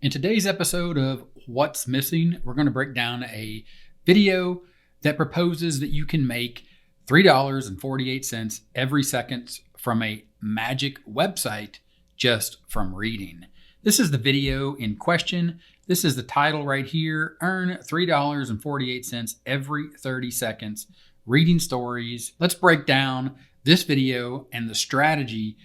In today's episode of What's Missing, we're going to break down a video that proposes that you can make $3.48 every second from a magic website just from reading. This is the video in question. This is the title right here. Earn $3.48 every 30 seconds reading stories. Let's break down this video and the strategy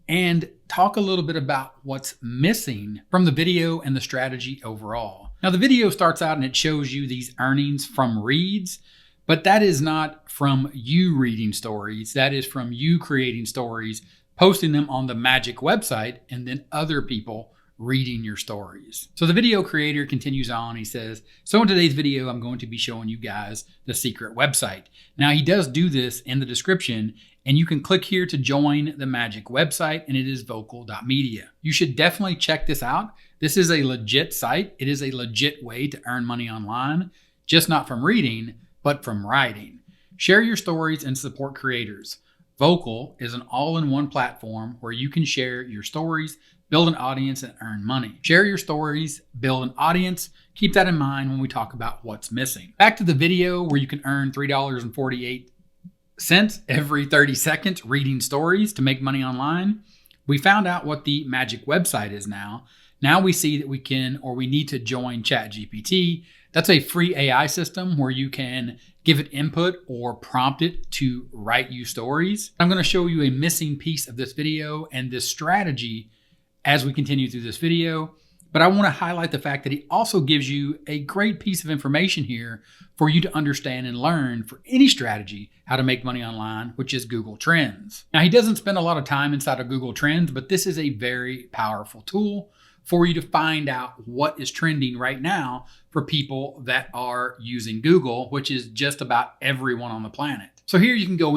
and talk a little bit about what's missing from the video and the strategy overall. Now, the video starts out and it shows you these earnings from reads, but that is not from you reading stories. That is from you creating stories, posting them on the magic website, and then other people reading your stories. So the video creator continues on. He says, so in today's video, I'm going to be showing you guys the secret website. Now, he does do this in the description, and you can click here to join the magic website, and it is vocal.media. You should definitely check this out. This is a legit site. It is a legit way to earn money online, just not from reading, but from writing. Share your stories and support creators. Vocal is an all-in-one platform where you can share your stories, build an audience, and earn money. Share your stories, build an audience. Keep that in mind when we talk about what's missing. Back to the video where you can earn $3.48 every 30 seconds reading stories to make money online. We found out what the magic website is now. Now we see that we need to join ChatGPT. That's a free AI system where you can give it input or prompt it to write you stories. I'm going to show you a missing piece of this video and this strategy as we continue through this video. But I want to highlight the fact that he also gives you a great piece of information here for you to understand and learn for any strategy how to make money online, which is Google Trends. Now, he doesn't spend a lot of time inside of Google Trends, but this is a very powerful tool for you to find out what is trending right now for people that are using Google, which is just about everyone on the planet. So here you can go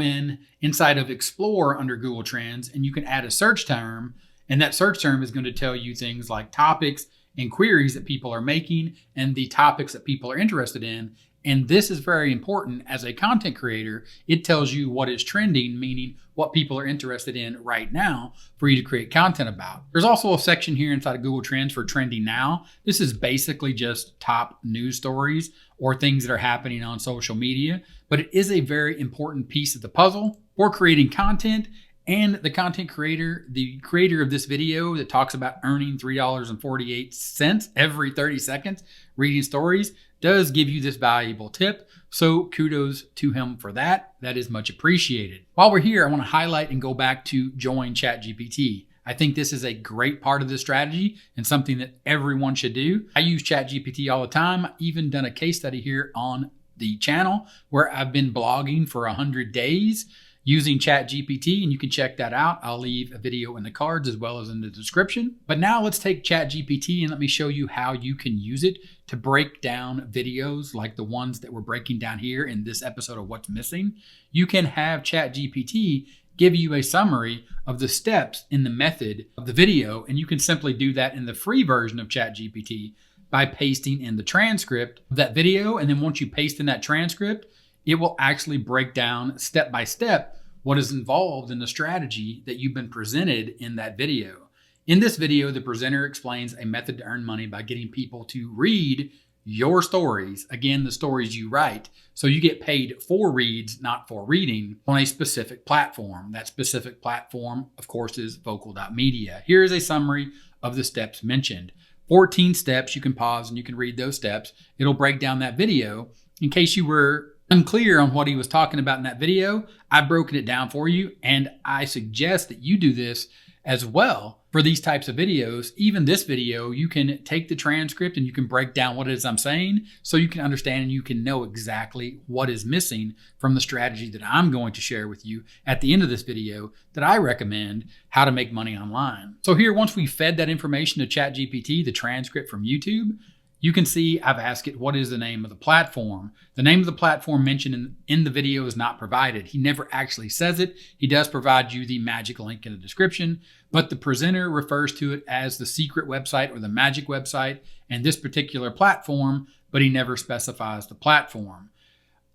inside of Explore under Google Trends, and you can add a search term. And that search term is going to tell you things like topics and queries that people are making and the topics that people are interested in. And this is very important as a content creator. It tells you what is trending, meaning what people are interested in right now for you to create content about. There's also a section here inside of Google Trends for trending now. This is basically just top news stories or things that are happening on social media, but it is a very important piece of the puzzle for creating content. And the content creator, the creator of this video that talks about earning $3.48 every 30 seconds reading stories, does give you this valuable tip. So kudos to him for that. That is much appreciated. While we're here, I want to highlight and go back to join ChatGPT. I think this is a great part of the strategy and something that everyone should do. I use ChatGPT all the time. I've even done a case study here on the channel where I've been blogging for 100 days using ChatGPT, and you can check that out. I'll leave a video in the cards as well as in the description. But now let's take ChatGPT and let me show you how you can use it to break down videos like the ones that we're breaking down here in this episode of What's Missing. You can have ChatGPT give you a summary of the steps in the method of the video, and you can simply do that in the free version of ChatGPT by pasting in the transcript of that video. And then once you paste in that transcript, it will actually break down step by step what is involved in the strategy that you've been presented in that video. In this video, the presenter explains a method to earn money by getting people to read your stories, again, the stories you write, so you get paid for reads, not for reading, on a specific platform. That specific platform, of course, is vocal.media. Here is a summary of the steps mentioned. 14 steps. You can pause and you can read those steps. It'll break down that video. In case you were unclear on what he was talking about in that video, I've broken it down for you, and I suggest that you do this as well for these types of videos. Even this video, you can take the transcript and you can break down what it is I'm saying so you can understand and you can know exactly what is missing from the strategy that I'm going to share with you at the end of this video that I recommend how to make money online. So here, once we fed that information to ChatGPT, the transcript from YouTube, you can see I've asked it, what is the name of the platform? The name of the platform mentioned in the video is not provided. He never actually says it. He does provide you the magic link in the description, but the presenter refers to it as the secret website or the magic website and this particular platform, but he never specifies the platform.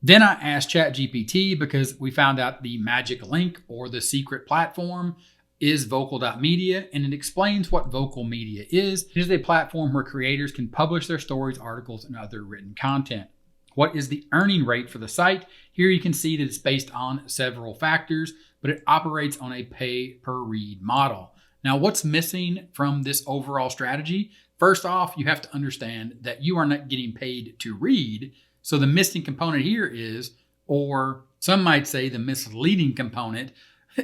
Then I asked ChatGPT, because we found out the magic link or the secret platform is vocal.media, and it explains what vocal media is. It is a platform where creators can publish their stories, articles, and other written content. What is the earning rate for the site? Here you can see that it's based on several factors, but it operates on a pay-per-read model. Now, what's missing from this overall strategy? First off, you have to understand that you are not getting paid to read. So the missing component here is, or some might say the misleading component,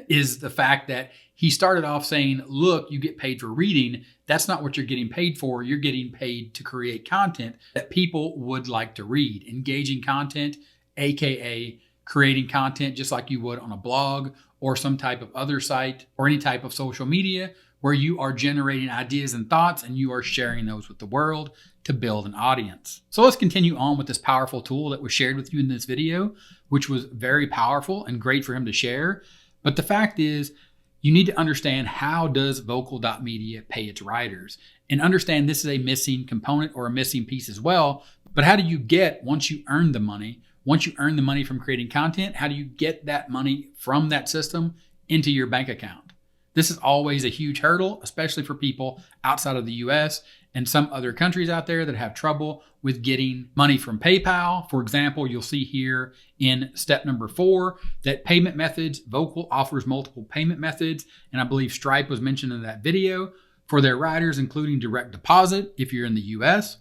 is the fact that he started off saying, look, you get paid for reading. That's not what you're getting paid for. You're getting paid to create content that people would like to read. Engaging content, AKA creating content just like you would on a blog or some type of other site or any type of social media where you are generating ideas and thoughts and you are sharing those with the world to build an audience. So let's continue on with this powerful tool that was shared with you in this video, which was very powerful and great for him to share. But the fact is, you need to understand, how does vocal.media pay its writers? And understand this is a missing component or a missing piece as well. But how do you get, once you earn the money from creating content, how do you get that money from that system into your bank account? This is always a huge hurdle, especially for people outside of the US and some other countries out there that have trouble with getting money from PayPal. For example, you'll see here in step number 4 that payment methods, Vocal offers multiple payment methods. And I believe Stripe was mentioned in that video for their writers, including direct deposit if you're in the US,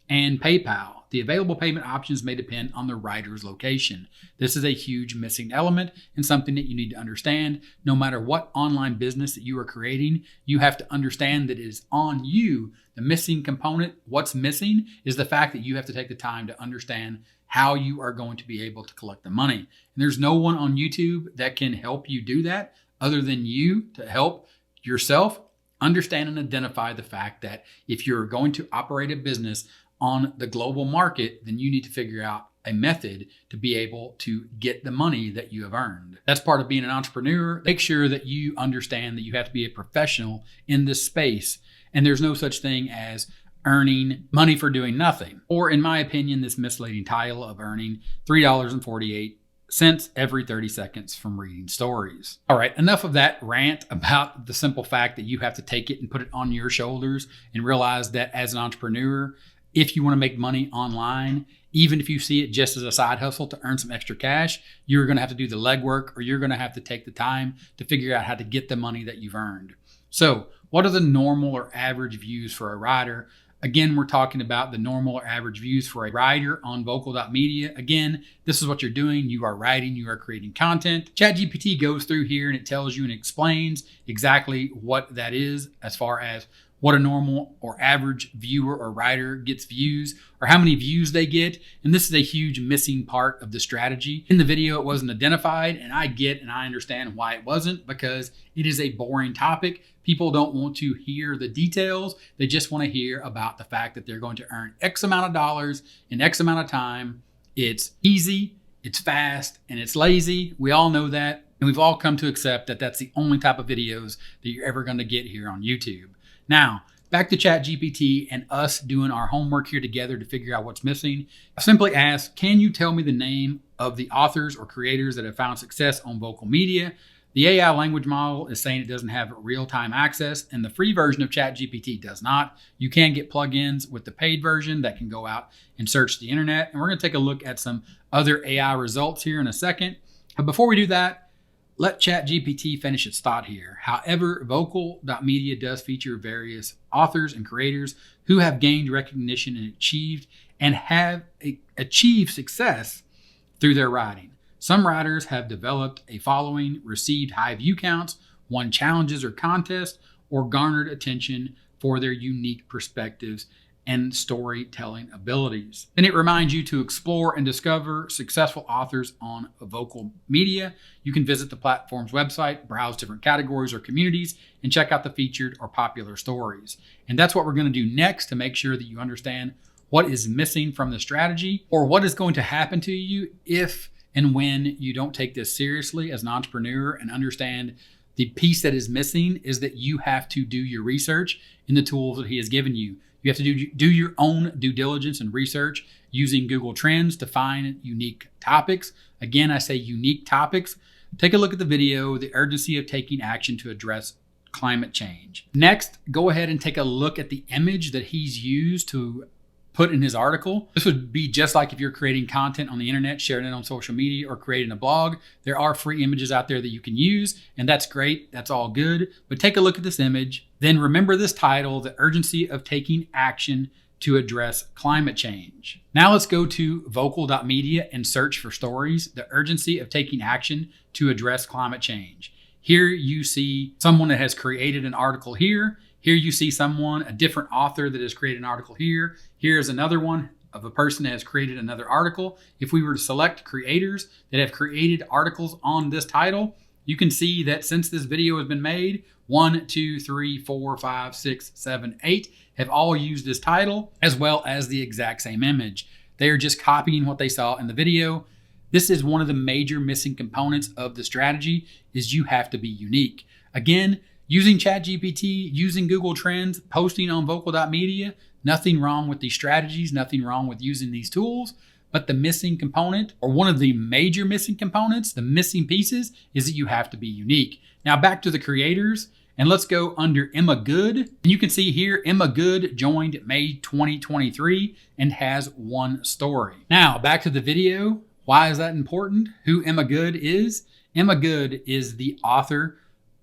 and PayPal. The available payment options may depend on the writer's location. This is a huge missing element and something that you need to understand. No matter what online business that you are creating, you have to understand that it is on you. The missing component, what's missing, is the fact that you have to take the time to understand how you are going to be able to collect the money. And there's no one on YouTube that can help you do that other than you to help yourself understand and identify the fact that if you're going to operate a business on the global market, then you need to figure out a method to be able to get the money that you have earned. That's part of being an entrepreneur. Make sure that you understand that you have to be a professional in this space. And there's no such thing as earning money for doing nothing. Or in my opinion, this misleading title of earning $3.48 every 30 seconds from reading stories. All right, enough of that rant about the simple fact that you have to take it and put it on your shoulders and realize that as an entrepreneur, if you want to make money online, even if you see it just as a side hustle to earn some extra cash, you're going to have to do the legwork, or you're going to have to take the time to figure out how to get the money that you've earned. So what are the normal or average views for a writer? Again, we're talking about the normal or average views for a writer on vocal.media. Again, this is what you're doing. You are writing, you are creating content. ChatGPT goes through here and it tells you and explains exactly what that is as far as what a normal or average viewer or writer gets views, or how many views they get. And this is a huge missing part of the strategy. In the video, it wasn't identified, and I get and I understand why it wasn't, because it is a boring topic. People don't want to hear the details. They just want to hear about the fact that they're going to earn X amount of dollars in X amount of time. It's easy, it's fast, and it's lazy. We all know that. And we've all come to accept that that's the only type of videos that you're ever going to get here on YouTube. Now, back to ChatGPT and us doing our homework here together to figure out what's missing. I simply asked, can you tell me the name of the authors or creators that have found success on Vocal Media? The AI language model is saying it doesn't have real-time access, and the free version of ChatGPT does not. You can get plugins with the paid version that can go out and search the internet. And we're going to take a look at some other AI results here in a second. But before we do that, let ChatGPT finish its thought here. However, vocal.media does feature various authors and creators who have gained recognition and have achieved success through their writing. Some writers have developed a following, received high view counts, won challenges or contests, or garnered attention for their unique perspectives and storytelling abilities. And it reminds you to explore and discover successful authors on Vocal Media. You can visit the platform's website, browse different categories or communities, and check out the featured or popular stories. And that's what we're going to do next to make sure that you understand what is missing from the strategy, or what is going to happen to you if and when you don't take this seriously as an entrepreneur and understand the piece that is missing is that you have to do your research in the tools that he has given you. You have to do your own due diligence and research using Google Trends to find unique topics. Again, I say unique topics. Take a look at the video, the urgency of taking action to address climate change. Next, go ahead and take a look at the image that he's used to put in his article. This would be just like if you're creating content on the internet, sharing it on social media, or creating a blog. There are free images out there that you can use, and that's great. That's all good. But take a look at this image. Then remember this title, The Urgency of Taking Action to Address Climate Change. Now let's go to vocal.media and search for stories, The Urgency of Taking Action to Address Climate Change. Here you see someone that has created an article here. Here you see someone, a different author that has created an article here. Here's another one of a person that has created another article. If we were to select creators that have created articles on this title, you can see that since this video has been made, 1, 2, 3, 4, 5, 6, 7, 8 have all used this title as well as the exact same image. They are just copying what they saw in the video. This is one of the major missing components of the strategy is you have to be unique. Again, using ChatGPT, using Google Trends, posting on vocal.media, nothing wrong with these strategies, nothing wrong with using these tools. But the missing component, or one of the major missing components, the missing pieces, is that you have to be unique. Now back to the creators, and let's go under Emma Good. And you can see here, Emma Good joined May 2023 and has one story. Now back to the video. Why is that important? Who Emma Good is? Emma Good is the author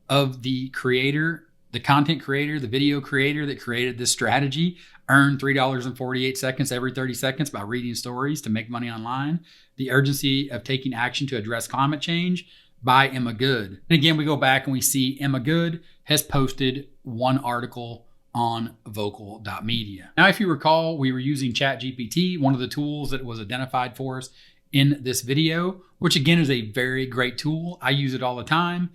of the creator, the content creator, the video creator that created this strategy, earn $3.48 every 30 seconds by reading stories to make money online. The Urgency of Taking Action to Address Climate Change by Emma Good. And again, we go back and we see Emma Good has posted one article on vocal.media. Now, if you recall, we were using ChatGPT, one of the tools that was identified for us in this video, which again is a very great tool. I use it all the time.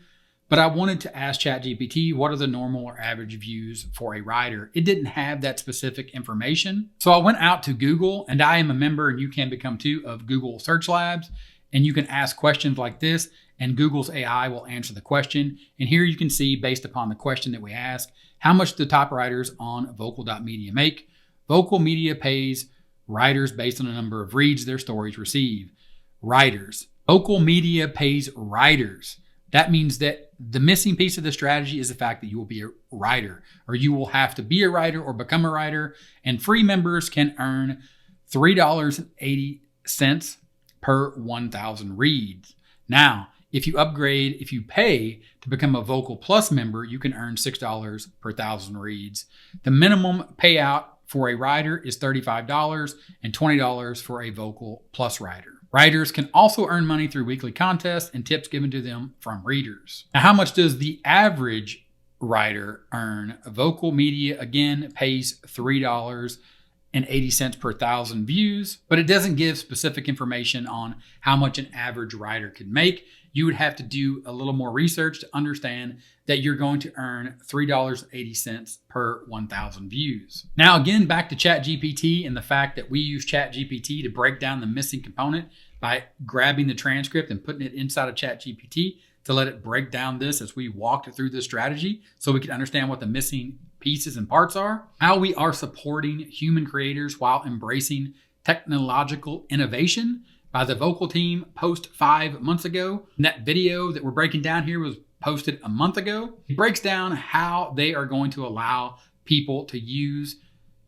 But I wanted to ask ChatGPT, what are the normal or average views for a writer? It didn't have that specific information. So I went out to Google, and I am a member, and you can become too, of Google Search Labs. And you can ask questions like this, and Google's AI will answer the question. And here you can see, based upon the question that we ask, how much the top writers on vocal.media make. Vocal Media pays writers based on the number of reads their stories receive. Writers. Vocal Media pays writers. That means that the missing piece of the strategy is the fact that you will be a writer, or you will have to be a writer or become a writer. And free members can earn $3.80 per 1,000 reads. Now, if you pay to become a Vocal Plus member, you can earn $6 per 1,000 reads. The minimum payout for a writer is $35 and $20 for a Vocal Plus writer. Writers can also earn money through weekly contests and tips given to them from readers. Now, how much does the average writer earn? Vocal Media, again, pays $3.80 per 1,000 views, but it doesn't give specific information on how much an average writer could make. You would have to do a little more research to understand that you're going to earn $3.80 per 1,000 views. Now, again, back to ChatGPT and the fact that we use ChatGPT to break down the missing component by grabbing the transcript and putting it inside of ChatGPT to let it break down this as we walked through this strategy so we can understand what the missing pieces and parts are, how we are supporting human creators while embracing technological innovation by the Vocal team post 5 months ago. And that video that we're breaking down here was posted a month ago. It breaks down how they are going to allow people to use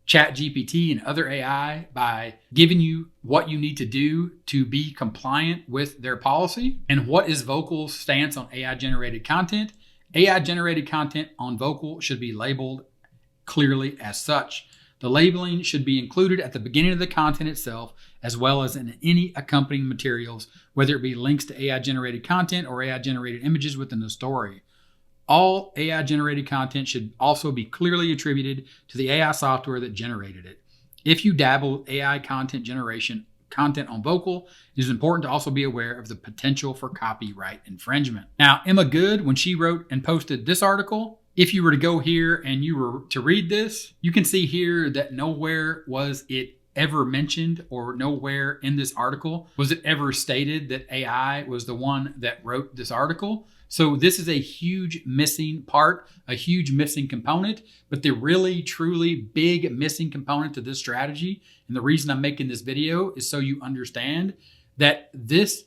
ChatGPT and other AI by giving you what you need to do to be compliant with their policy. And what is Vocal's stance on AI-generated content? AI-generated content on Vocal should be labeled clearly as such. The labeling should be included at the beginning of the content itself, as well as in any accompanying materials, whether it be links to AI-generated content or AI-generated images within the story. All AI-generated content should also be clearly attributed to the AI software that generated it. If you dabble with AI content generation content on Vocal, it is important to also be aware of the potential for copyright infringement. Now, Emma Good, when she wrote and posted this article, if you were to go here and you were to read this, you can see here that nowhere was it ever mentioned, or nowhere in this article was it ever stated that AI was the one that wrote this article. So this is a huge missing part, a huge missing component, but the really, truly big missing component to this strategy, and the reason I'm making this video is so you understand that this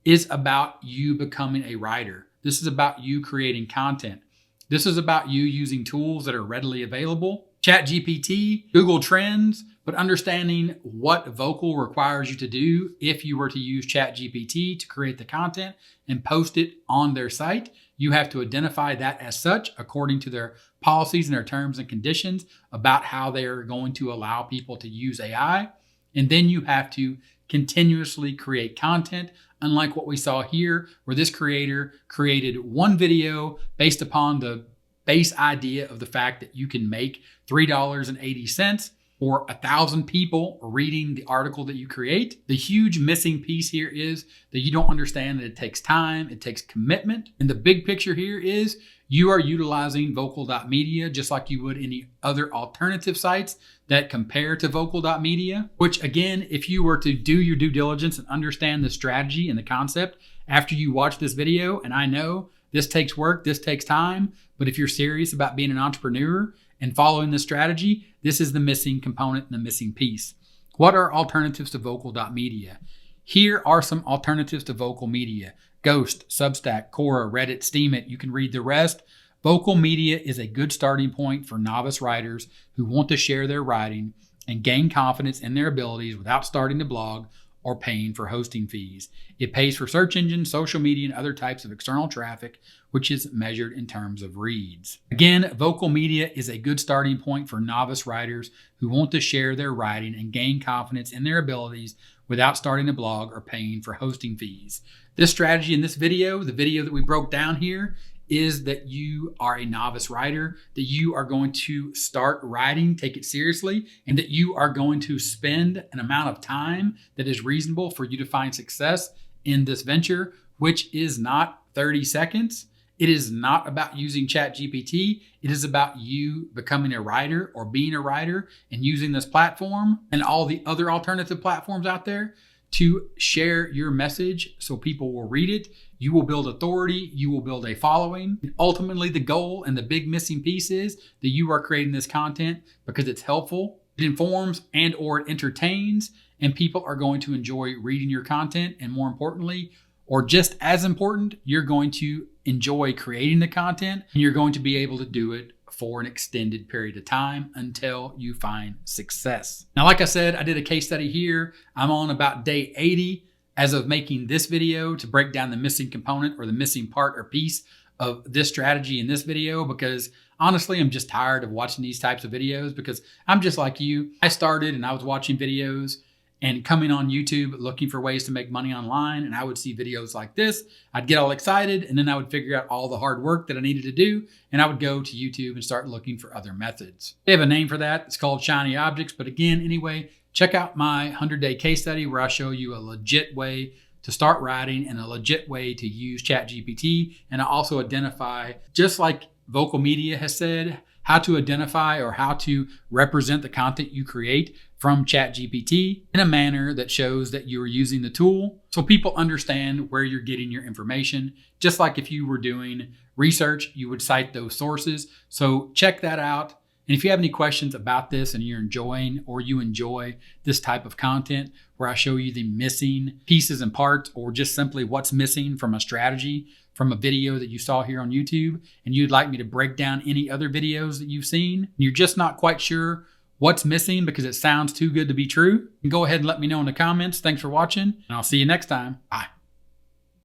is about you becoming a writer. This is about you creating content. This is about you using tools that are readily available. ChatGPT, Google Trends, but understanding what Vocal requires you to do if you were to use ChatGPT to create the content and post it on their site. You have to identify that as such according to their policies and their terms and conditions about how they are going to allow people to use AI. And then you have to continuously create content, unlike what we saw here, where this creator created one video based upon the base idea of the fact that you can make $3.80 for 1,000 people reading the article that you create. The huge missing piece here is that you don't understand that it takes time, it takes commitment. And the big picture here is you are utilizing vocal.media just like you would any other alternative sites that compare to vocal.media, which again, if you were to do your due diligence and understand the strategy and the concept after you watch this video, and I know this takes work, this takes time, but if you're serious about being an entrepreneur and following this strategy, this is the missing component and the missing piece. What are alternatives to vocal.media? Here are some alternatives to Vocal Media. Ghost, Substack, Quora, Reddit, Steemit. You can read the rest. Vocal Media is a good starting point for novice writers who want to share their writing and gain confidence in their abilities without starting a blog or paying for hosting fees. It pays for search engines, social media, and other types of external traffic, which is measured in terms of reads. Again, Vocal Media is a good starting point for novice writers who want to share their writing and gain confidence in their abilities without starting a blog or paying for hosting fees. This strategy in this video, the video that we broke down here, is that you are a novice writer, that you are going to start writing, take it seriously, and that you are going to spend an amount of time that is reasonable for you to find success in this venture, which is not 30 seconds. It is not about using ChatGPT. It is about you becoming a writer or being a writer and using this platform and all the other alternative platforms out there to share your message so people will read it. You will build authority, you will build a following. And ultimately, the goal and the big missing piece is that you are creating this content because it's helpful, it informs and or it entertains, and people are going to enjoy reading your content. And more importantly, or just as important, you're going to enjoy creating the content and you're going to be able to do it for an extended period of time until you find success. Now, like I said, I did a case study here. I'm on about day 80 as of making this video to break down the missing component or the missing part or piece of this strategy in this video, because honestly, I'm just tired of watching these types of videos because I'm just like you. I started and I was watching videos and coming on YouTube looking for ways to make money online. And I would see videos like this. I'd get all excited and then I would figure out all the hard work that I needed to do. And I would go to YouTube and start looking for other methods. They have a name for that. It's called shiny objects. But again, anyway, check out my 100-day case study where I show you a legit way to start writing and a legit way to use ChatGPT. And I also identify, just like Vocal Media has said, how to identify or how to represent the content you create from ChatGPT in a manner that shows that you're using the tool so people understand where you're getting your information. Just like if you were doing research, you would cite those sources. So check that out. And if you have any questions about this and you're enjoying or you enjoy this type of content where I show you the missing pieces and parts or just simply what's missing from a strategy from a video that you saw here on YouTube, and you'd like me to break down any other videos that you've seen, and you're just not quite sure what's missing because it sounds too good to be true, go ahead and let me know in the comments. Thanks for watching, and I'll see you next time. Bye.